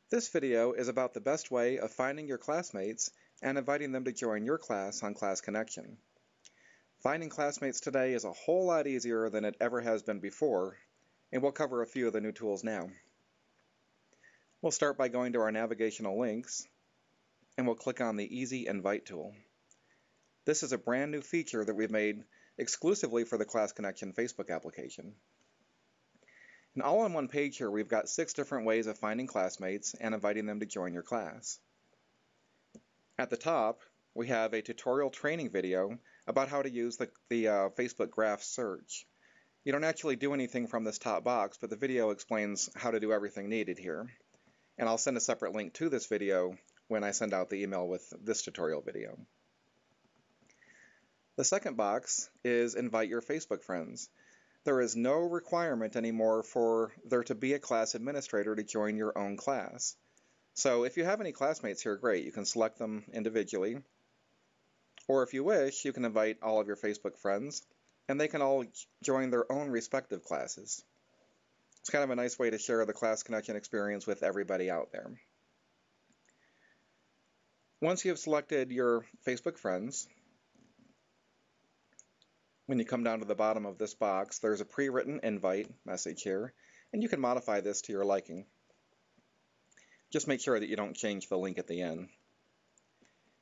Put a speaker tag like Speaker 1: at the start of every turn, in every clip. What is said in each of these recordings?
Speaker 1: This video is about the best way of finding your classmates and inviting them to join your class on Class Connection. Finding classmates today is a whole lot easier than it ever has been before, and we'll cover a few of the new tools now. We'll start by going to our navigational links, and we'll click on the Easy Invite tool. This is a brand new feature that we've made exclusively for the Class Connection Facebook application. And all on one page here, we've got 6 different ways of finding classmates and inviting them to join your class. At the top, we have a tutorial training video about how to use the Facebook graph search. You don't actually do anything from this top box, but the video explains how to do everything needed here. And I'll send a separate link to this video when I send out the email with this tutorial video. The second box is Invite Your Facebook Friends. There is no requirement anymore for there to be a class administrator to join your own class. So if you have any classmates here, great, you can select them individually. Or if you wish, you can invite all of your Facebook friends, and they can all join their own respective classes. It's kind of a nice way to share the Class Connection experience with everybody out there. Once you have selected your Facebook friends, when you come down to the bottom of this box, there's a pre-written invite message here, and you can modify this to your liking. Just make sure that you don't change the link at the end.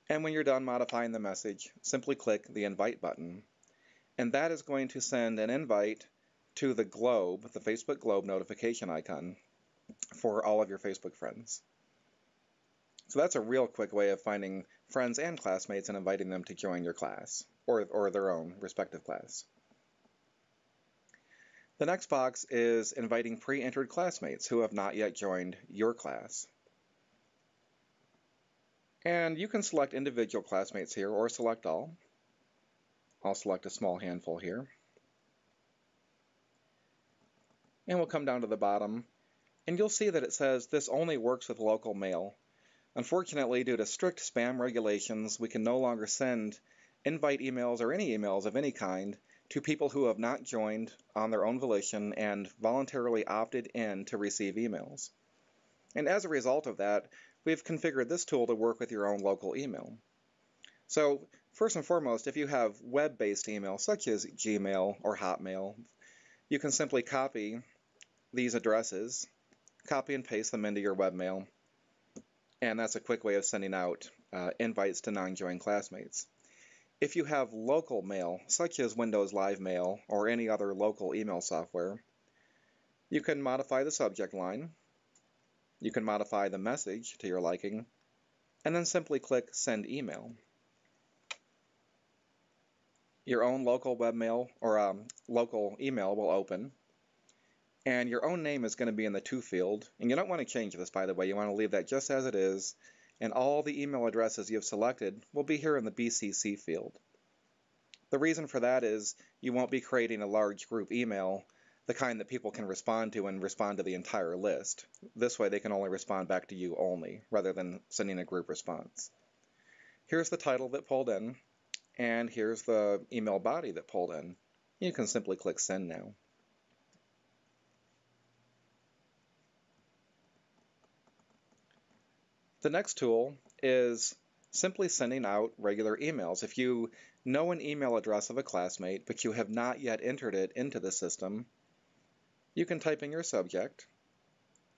Speaker 1: And when you're done modifying the message, simply click the invite button, and that is going to send an invite to the globe, the Facebook globe notification icon, for all of your Facebook friends. So that's a real quick way of finding friends and classmates and inviting them to join your class, or their own respective class. The next box is inviting pre-entered classmates who have not yet joined your class. And you can select individual classmates here or select all. I'll select a small handful here. And we'll come down to the bottom, and you'll see that it says this only works with local mail. Unfortunately, due to strict spam regulations, we can no longer send invite emails or any emails of any kind to people who have not joined on their own volition and voluntarily opted in to receive emails. And as a result of that, we've configured this tool to work with your own local email. So first and foremost, if you have web-based email such as Gmail or Hotmail, you can simply copy these addresses, copy and paste them into your webmail, and that's a quick way of sending out invites to non-joined classmates. If you have local mail, such as Windows Live Mail or any other local email software, you can modify the subject line, you can modify the message to your liking, and then simply click Send Email. Your own local webmail or local email will open, and your own name is going to be in the To field, and you don't want to change this, by the way. You want to leave that just as it is, and all the email addresses you've selected will be here in the BCC field. The reason for that is you won't be creating a large group email, the kind that people can respond to and respond to the entire list. This way they can only respond back to you only, rather than sending a group response. Here's the title that pulled in, and here's the email body that pulled in. You can simply click Send now. The next tool is simply sending out regular emails. If you know an email address of a classmate, but you have not yet entered it into the system, you can type in your subject,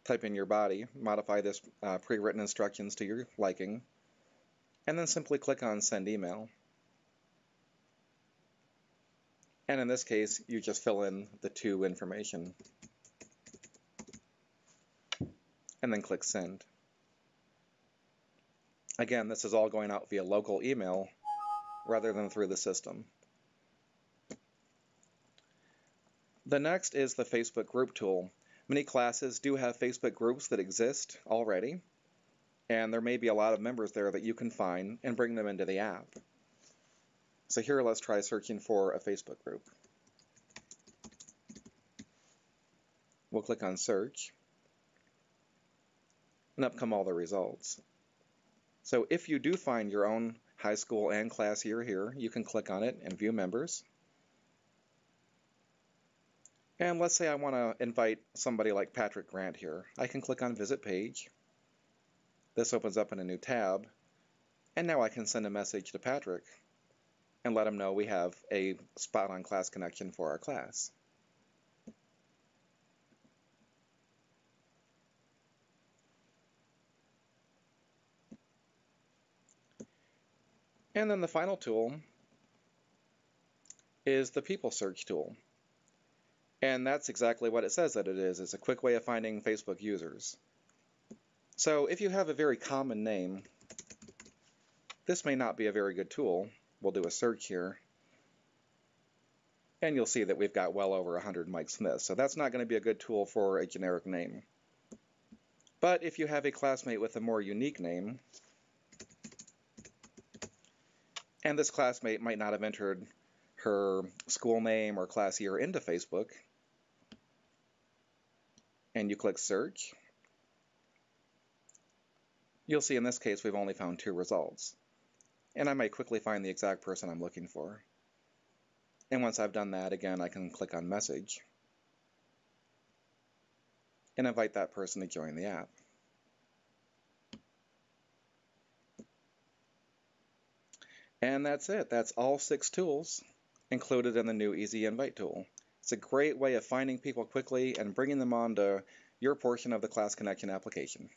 Speaker 1: type in your body, modify this pre-written instructions to your liking, and then simply click on Send Email. And in this case, you just fill in the To information, and then click Send. Again, this is all going out via local email rather than through the system. The next is the Facebook group tool. Many classes do have Facebook groups that exist already, and there may be a lot of members there that you can find and bring them into the app. So here, let's try searching for a Facebook group. We'll click on Search, and up come all the results. So if you do find your own high school and class year here, you can click on it and view members. And let's say I want to invite somebody like Patrick Grant here. I can click on Visit Page, This opens up in a new tab, and now I can send a message to Patrick and let him know we have a spot on Class Connection for our class. And then the final tool is the People Search tool. And that's exactly what it says that it is. It's a quick way of finding Facebook users. So if you have a very common name, this may not be a very good tool. We'll do a search here. And you'll see that we've got well over 100 Mike Smiths. So that's not going to be a good tool for a generic name. But if you have a classmate with a more unique name, and this classmate might not have entered her school name or class year into Facebook, and you click search, you'll see in this case we've only found 2 results. And I might quickly find the exact person I'm looking for. And once I've done that, again, I can click on message and invite that person to join the app. And that's it. That's all 6 tools included in the new Easy Invite tool. It's a great way of finding people quickly and bringing them onto your portion of the Class Connection application.